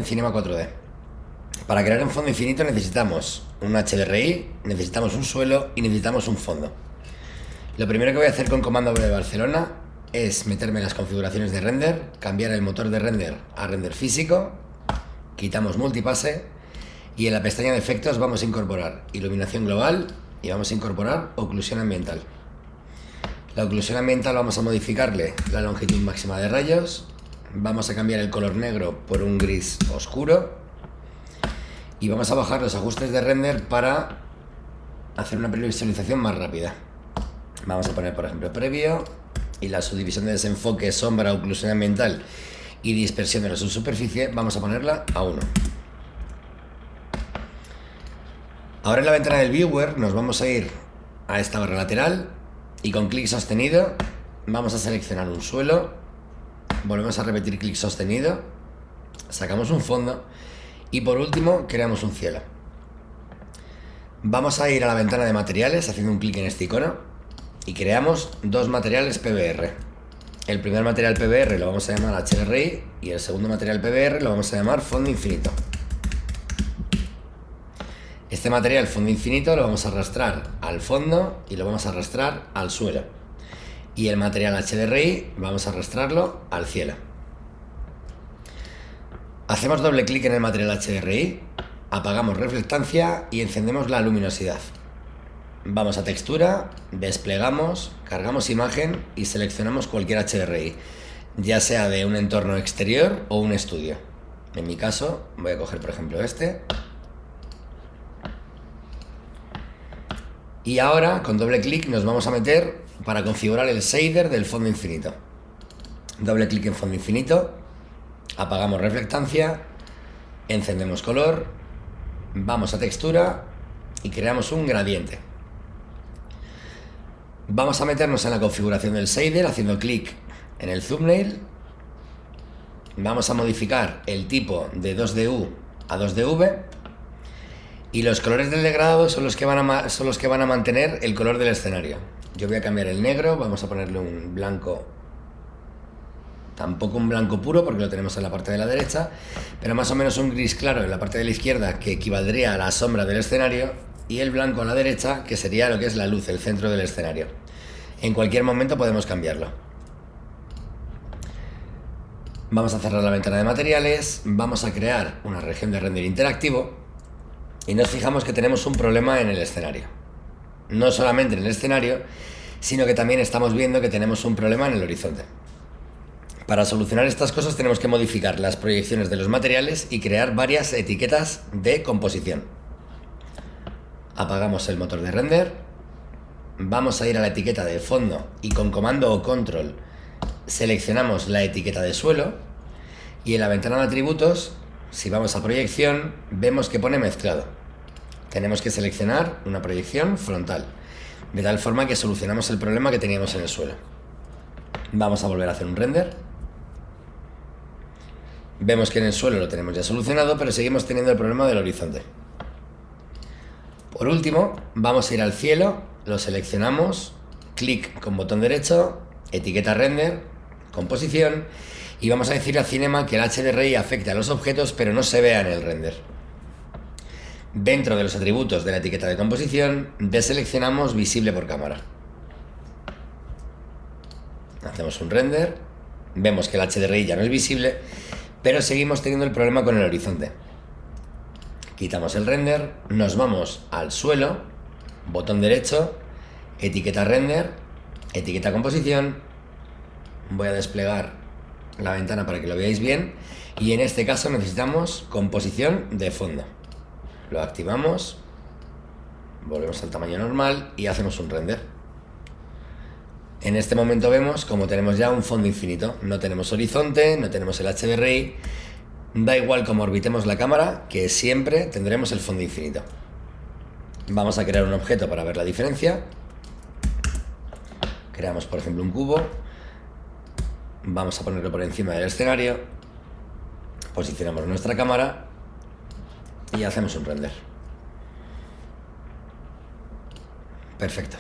Cinema 4D. Para crear un fondo infinito necesitamos un HDRI, necesitamos un suelo y necesitamos un fondo. Lo primero que voy a hacer con comando V de Barcelona es meterme en las configuraciones de render, cambiar el motor de render a render físico, quitamos multipase y en la pestaña de efectos vamos a incorporar iluminación global y vamos a incorporar oclusión ambiental. La oclusión ambiental vamos a modificarle la longitud máxima de rayos, vamos a cambiar el color negro por un gris oscuro y vamos a bajar los ajustes de render para hacer una previsualización más rápida. Vamos a poner, por ejemplo, previo y la subdivisión de desenfoque, sombra, oclusión ambiental y dispersión de la subsuperficie vamos a ponerla a 1. Ahora en la ventana del viewer nos vamos a ir a esta barra lateral y con clic sostenido vamos a seleccionar un suelo, volvemos a repetir clic sostenido, sacamos un fondo y por último creamos un cielo. Vamos a ir a la ventana de materiales haciendo un clic en este icono y creamos dos materiales PBR. El primer material PBR lo vamos a llamar HDRI y el segundo material PBR lo vamos a llamar fondo infinito. Este material fondo infinito lo vamos a arrastrar al fondo y lo vamos a arrastrar al suelo. Y el material HDRI vamos a arrastrarlo al cielo. Hacemos doble clic en el material HDRI, apagamos reflectancia y encendemos la luminosidad. Vamos a textura, desplegamos, cargamos imagen y seleccionamos cualquier HDRI, ya sea de un entorno exterior o un estudio. En mi caso voy a coger por ejemplo este. Y ahora con doble clic nos vamos a meter para configurar el shader del fondo infinito. Doble clic en fondo infinito, apagamos reflectancia, encendemos color, vamos a textura y creamos un gradiente. Vamos a meternos en la configuración del shader haciendo clic en el thumbnail. Vamos a modificar el tipo de 2DU a 2DV y los colores del degradado son los que van a mantener el color del escenario. Yo voy a cambiar el negro, vamos a ponerle un blanco, tampoco un blanco puro porque lo tenemos en la parte de la derecha, pero más o menos un gris claro en la parte de la izquierda que equivaldría a la sombra del escenario y el blanco a la derecha que sería lo que es la luz, el centro del escenario. En cualquier momento podemos cambiarlo. Vamos a cerrar la ventana de materiales, vamos a crear una región de render interactivo y nos fijamos que tenemos un problema en el escenario. No solamente en el escenario, sino que también estamos viendo que tenemos un problema en el horizonte. Para solucionar estas cosas tenemos que modificar las proyecciones de los materiales y crear varias etiquetas de composición. Apagamos el motor de render, vamos a ir a la etiqueta de fondo y con comando o control seleccionamos la etiqueta de suelo y en la ventana de atributos, si vamos a proyección, vemos que pone mezclado. Tenemos que seleccionar una proyección frontal, de tal forma que solucionamos el problema que teníamos en el suelo. Vamos a volver a hacer un render. Vemos que en el suelo lo tenemos ya solucionado, pero seguimos teniendo el problema del horizonte. Por último, vamos a ir al cielo, lo seleccionamos, clic con botón derecho, etiqueta render, composición, y vamos a decirle a Cinema que el HDRI afecte a los objetos pero no se vea en el render. Dentro de los atributos de la etiqueta de composición, deseleccionamos visible por cámara. Hacemos un render, vemos que el HDRI ya no es visible, pero seguimos teniendo el problema con el horizonte. Quitamos el render, nos vamos al suelo, botón derecho, etiqueta render, etiqueta composición, voy a desplegar la ventana para que lo veáis bien y en este caso necesitamos composición de fondo. Lo activamos, volvemos al tamaño normal y hacemos un render. En este momento vemos como tenemos ya un fondo infinito, no tenemos horizonte, no tenemos el HDRI. Da igual cómo orbitemos la cámara, que siempre tendremos el fondo infinito. Vamos a crear un objeto para ver la diferencia. Creamos, por ejemplo, un cubo. Vamos a ponerlo por encima del escenario. Posicionamos nuestra cámara y hacemos un render. Perfecto.